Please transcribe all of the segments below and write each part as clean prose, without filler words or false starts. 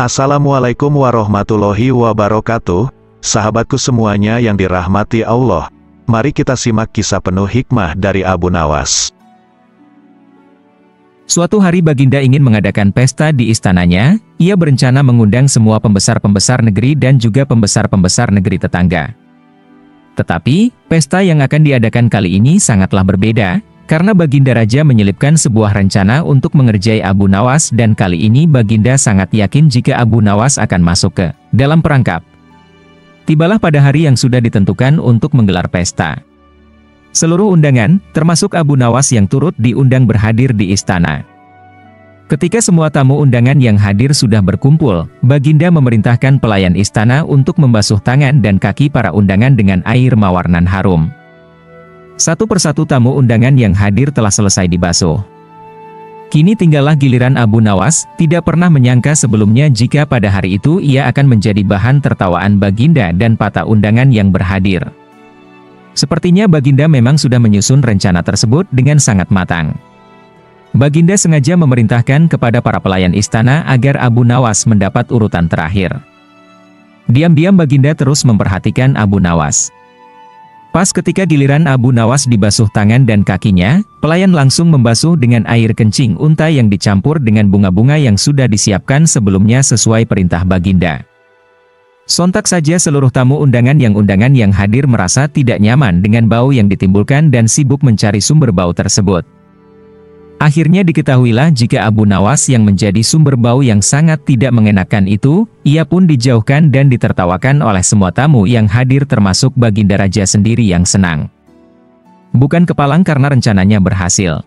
Assalamualaikum warahmatullahi wabarakatuh, sahabatku semuanya yang dirahmati Allah. Mari kita simak kisah penuh hikmah dari Abu Nawas. Suatu hari Baginda ingin mengadakan pesta di istananya. Ia berencana mengundang semua pembesar-pembesar negeri dan juga pembesar-pembesar negeri tetangga. Tetapi, pesta yang akan diadakan kali ini sangatlah berbeda, karena Baginda Raja menyelipkan sebuah rencana untuk mengerjai Abu Nawas, dan kali ini Baginda sangat yakin jika Abu Nawas akan masuk ke dalam perangkap. Tibalah pada hari yang sudah ditentukan untuk menggelar pesta. Seluruh undangan, termasuk Abu Nawas yang turut diundang berhadir di istana. Ketika semua tamu undangan yang hadir sudah berkumpul, Baginda memerintahkan pelayan istana untuk membasuh tangan dan kaki para undangan dengan air mawar nan harum. Satu persatu tamu undangan yang hadir telah selesai dibasuh. Kini tinggallah giliran Abu Nawas. Tidak pernah menyangka sebelumnya jika pada hari itu ia akan menjadi bahan tertawaan Baginda dan para undangan yang berhadir. Sepertinya Baginda memang sudah menyusun rencana tersebut dengan sangat matang. Baginda sengaja memerintahkan kepada para pelayan istana agar Abu Nawas mendapat urutan terakhir. Diam-diam Baginda terus memperhatikan Abu Nawas. Pas ketika giliran Abu Nawas dibasuh tangan dan kakinya, pelayan langsung membasuh dengan air kencing unta yang dicampur dengan bunga-bunga yang sudah disiapkan sebelumnya sesuai perintah Baginda. Sontak saja seluruh tamu undangan yang hadir merasa tidak nyaman dengan bau yang ditimbulkan dan sibuk mencari sumber bau tersebut. Akhirnya diketahuilah jika Abu Nawas yang menjadi sumber bau yang sangat tidak mengenakan itu, ia pun dijauhkan dan ditertawakan oleh semua tamu yang hadir termasuk Baginda Raja sendiri yang senang. Bukan kepalang karena rencananya berhasil.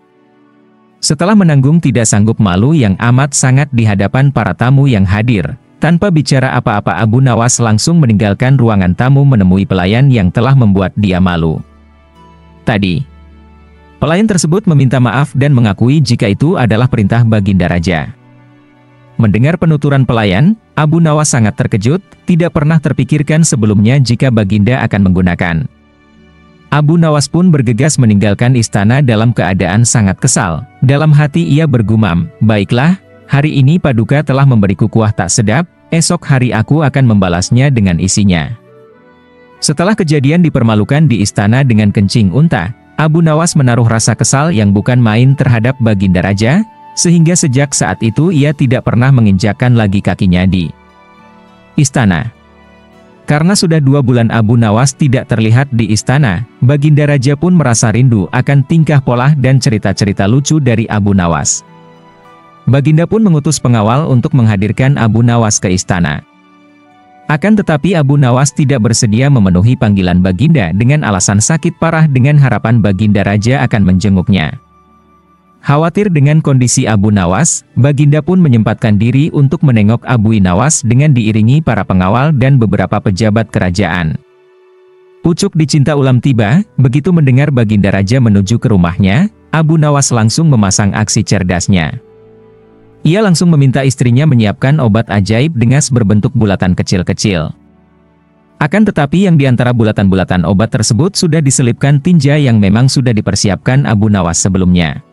Setelah menanggung tidak sanggup malu yang amat sangat di hadapan para tamu yang hadir, tanpa bicara apa-apa Abu Nawas langsung meninggalkan ruangan tamu menemui pelayan yang telah membuat dia malu. Tadi, pelayan tersebut meminta maaf dan mengakui jika itu adalah perintah Baginda Raja. Mendengar penuturan pelayan, Abu Nawas sangat terkejut, tidak pernah terpikirkan sebelumnya jika Baginda akan menggunakan. Abu Nawas pun bergegas meninggalkan istana dalam keadaan sangat kesal. Dalam hati ia bergumam, "Baiklah, hari ini Paduka telah memberiku kuah tak sedap, esok hari aku akan membalasnya dengan isinya." Setelah kejadian dipermalukan di istana dengan kencing unta, Abu Nawas menaruh rasa kesal yang bukan main terhadap Baginda Raja, sehingga sejak saat itu ia tidak pernah menginjakkan lagi kakinya di istana. Karena sudah 2 bulan Abu Nawas tidak terlihat di istana, Baginda Raja pun merasa rindu akan tingkah pola dan cerita-cerita lucu dari Abu Nawas. Baginda pun mengutus pengawal untuk menghadirkan Abu Nawas ke istana. Akan tetapi Abu Nawas tidak bersedia memenuhi panggilan Baginda dengan alasan sakit parah dengan harapan Baginda Raja akan menjenguknya. Khawatir dengan kondisi Abu Nawas, Baginda pun menyempatkan diri untuk menengok Abu Nawas dengan diiringi para pengawal dan beberapa pejabat kerajaan. Pucuk dicinta ulam tiba, begitu mendengar Baginda Raja menuju ke rumahnya, Abu Nawas langsung memasang aksi cerdasnya. Ia langsung meminta istrinya menyiapkan obat ajaib dengan berbentuk bulatan kecil-kecil. Akan tetapi yang diantara bulatan-bulatan obat tersebut sudah diselipkan tinja yang memang sudah dipersiapkan Abu Nawas sebelumnya.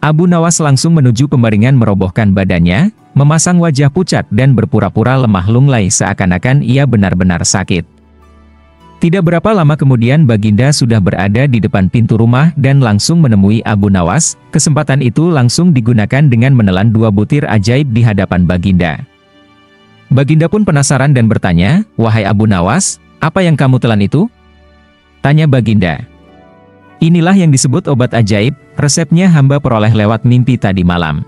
Abu Nawas langsung menuju pembaringan merobohkan badannya, memasang wajah pucat dan berpura-pura lemah lunglai seakan-akan ia benar-benar sakit. Tidak berapa lama kemudian Baginda sudah berada di depan pintu rumah dan langsung menemui Abu Nawas. Kesempatan itu langsung digunakan dengan menelan 2 butir ajaib di hadapan Baginda. Baginda pun penasaran dan bertanya, "Wahai Abu Nawas, apa yang kamu telan itu?" Tanya Baginda. "Inilah yang disebut obat ajaib, resepnya hamba peroleh lewat mimpi tadi malam.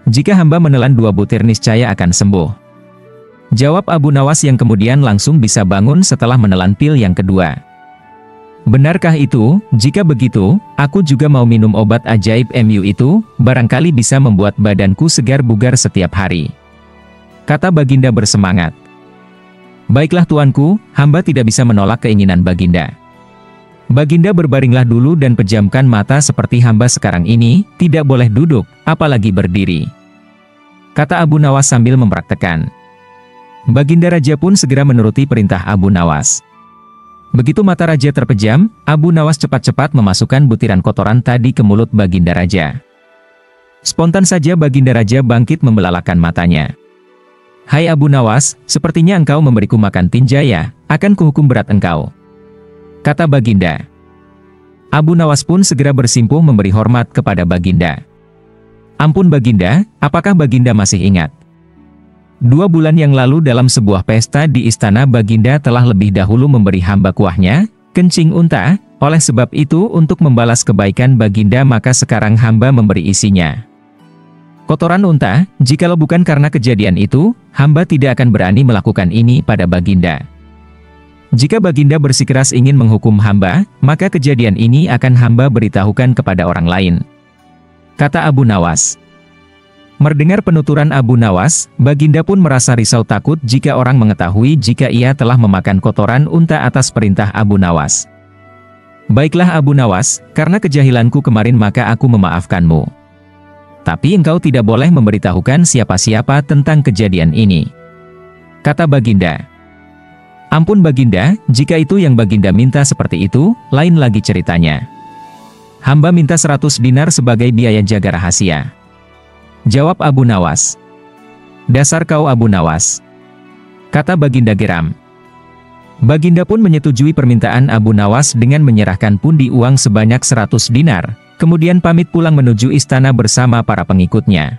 Jika hamba menelan 2 butir niscaya akan sembuh." Jawab Abu Nawas yang kemudian langsung bisa bangun setelah menelan pil yang kedua. "Benarkah itu? Jika begitu, aku juga mau minum obat ajaib MU itu, barangkali bisa membuat badanku segar bugar setiap hari," kata Baginda bersemangat. "Baiklah tuanku, hamba tidak bisa menolak keinginan Baginda." Baginda berbaringlah dulu dan pejamkan mata seperti hamba sekarang ini, tidak boleh duduk, apalagi berdiri, kata Abu Nawas sambil mempraktekkan. Baginda Raja pun segera menuruti perintah Abu Nawas. Begitu mata Raja terpejam, Abu Nawas cepat-cepat memasukkan butiran kotoran tadi ke mulut Baginda Raja. Spontan saja Baginda Raja bangkit membelalakan matanya. "Hai Abu Nawas, sepertinya engkau memberiku makan tinja ya, akan kuhukum berat engkau," kata Baginda. Abu Nawas pun segera bersimpuh memberi hormat kepada Baginda. "Ampun Baginda, apakah Baginda masih ingat? 2 bulan yang lalu dalam sebuah pesta di istana Baginda telah lebih dahulu memberi hamba kuahnya, kencing unta, oleh sebab itu untuk membalas kebaikan Baginda maka sekarang hamba memberi isinya kotoran unta, jikalau bukan karena kejadian itu, hamba tidak akan berani melakukan ini pada Baginda. Jika Baginda bersikeras ingin menghukum hamba, maka kejadian ini akan hamba beritahukan kepada orang lain," kata Abu Nawas. Mendengar penuturan Abu Nawas, Baginda pun merasa risau takut jika orang mengetahui jika ia telah memakan kotoran unta atas perintah Abu Nawas. "Baiklah Abu Nawas, karena kejahilanku kemarin maka aku memaafkanmu. Tapi engkau tidak boleh memberitahukan siapa-siapa tentang kejadian ini," kata Baginda. "Ampun Baginda, jika itu yang Baginda minta seperti itu, lain lagi ceritanya. Hamba minta 100 dinar sebagai biaya jaga rahasia," jawab Abu Nawas. "Dasar kau Abu Nawas," kata Baginda geram. Baginda pun menyetujui permintaan Abu Nawas dengan menyerahkan pundi uang sebanyak 100 dinar, kemudian pamit pulang menuju istana bersama para pengikutnya.